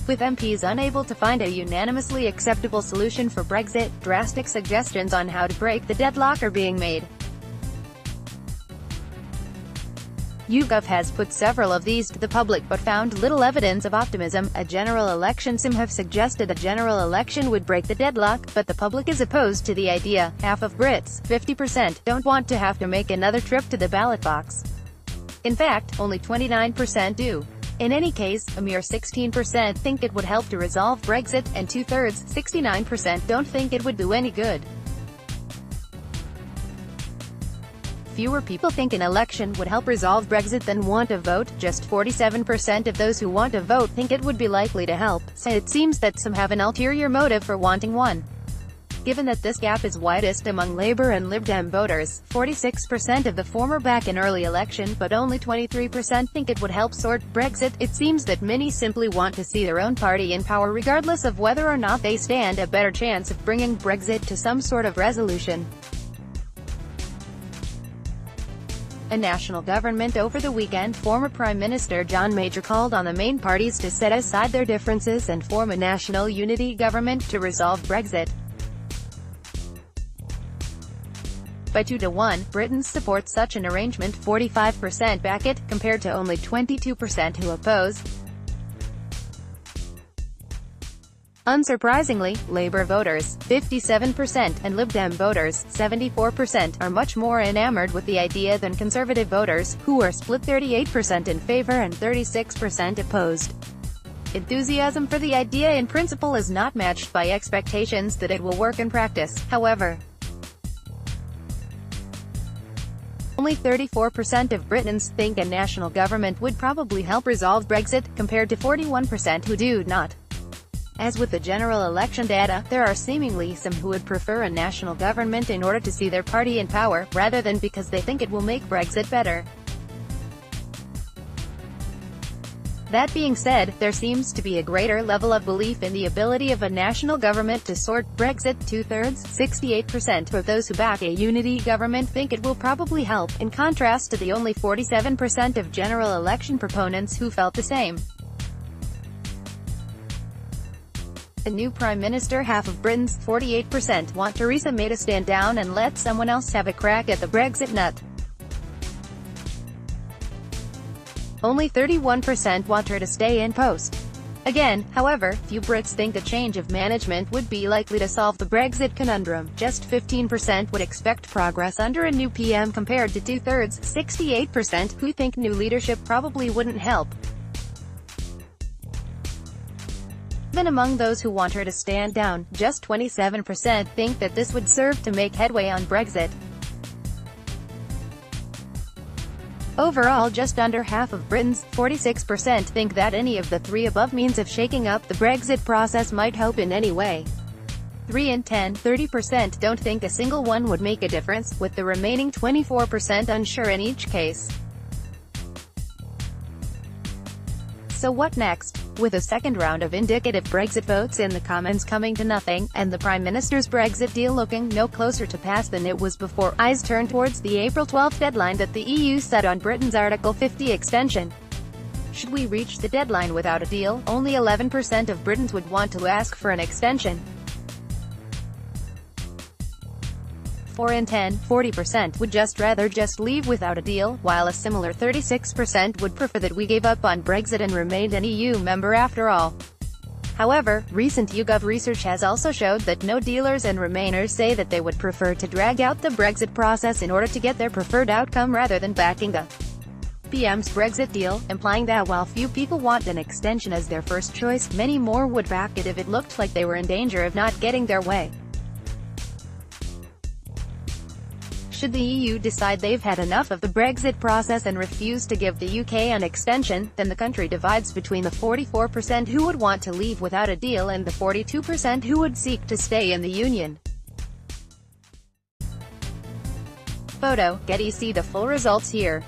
With MPs unable to find a unanimously acceptable solution for Brexit, drastic suggestions on how to break the deadlock are being made. YouGov has put several of these to the public but found little evidence of optimism. A general election sim have suggested a general election would break the deadlock, but the public is opposed to the idea. Half of Brits, 50%, don't want to have to make another trip to the ballot box. In fact, only 29% do. In any case, a mere 16% think it would help to resolve Brexit, and two-thirds, 69%, don't think it would do any good. Fewer people think an election would help resolve Brexit than want to vote. Just 47% of those who want to vote think it would be likely to help, so it seems that some have an ulterior motive for wanting one. Given that this gap is widest among Labour and Lib Dem voters, 46% of the former back an early election, but only 23% think it would help sort Brexit, it seems that many simply want to see their own party in power regardless of whether or not they stand a better chance of bringing Brexit to some sort of resolution. A national government. Over the weekend, former Prime Minister John Major called on the main parties to set aside their differences and form a national unity government to resolve Brexit. By 2-1, Britons support such an arrangement. 45% back it, compared to only 22% who oppose. Unsurprisingly, Labour voters, 57%, and Lib Dem voters, 74%, are much more enamored with the idea than Conservative voters, who are split 38% in favour and 36% opposed. Enthusiasm for the idea in principle is not matched by expectations that it will work in practice, however. Only 34% of Britons think a national government would probably help resolve Brexit, compared to 41% who do not. As with the general election data, there are seemingly some who would prefer a national government in order to see their party in power, rather than because they think it will make Brexit better. That being said, there seems to be a greater level of belief in the ability of a national government to sort Brexit. Two-thirds, 68%, of those who back a unity government think it will probably help, in contrast to the only 47% of general election proponents who felt the same. A new Prime Minister. Half of Britons, 48%, want Theresa May to stand down and let someone else have a crack at the Brexit nut. Only 31% want her to stay in post. Again, however, few Brits think a change of management would be likely to solve the Brexit conundrum. Just 15% would expect progress under a new PM compared to two-thirds, 68%, who think new leadership probably wouldn't help. Even among those who want her to stand down, just 27% think that this would serve to make headway on Brexit. Overall, just under half of Britons, 46%, think that any of the three above means of shaking up the Brexit process might help in any way. 3 in 10, 30%, don't think a single one would make a difference, with the remaining 24% unsure in each case. So what next? With a second round of indicative Brexit votes in the Commons coming to nothing, and the Prime Minister's Brexit deal looking no closer to pass than it was before, eyes turn towards the April 12 deadline that the EU set on Britain's Article 50 extension. Should we reach the deadline without a deal, only 11% of Britons would want to ask for an extension. 4 in 10, 40%, would rather leave without a deal, while a similar 36% would prefer that we gave up on Brexit and remained an EU member after all. However, recent YouGov research has also showed that no dealers and remainers say that they would prefer to drag out the Brexit process in order to get their preferred outcome rather than backing the PM's Brexit deal, implying that while few people want an extension as their first choice, many more would back it if it looked like they were in danger of not getting their way. Should the EU decide they've had enough of the Brexit process and refuse to give the UK an extension, then the country divides between the 44% who would want to leave without a deal and the 42% who would seek to stay in the Union. Photo, Getty. See the full results here.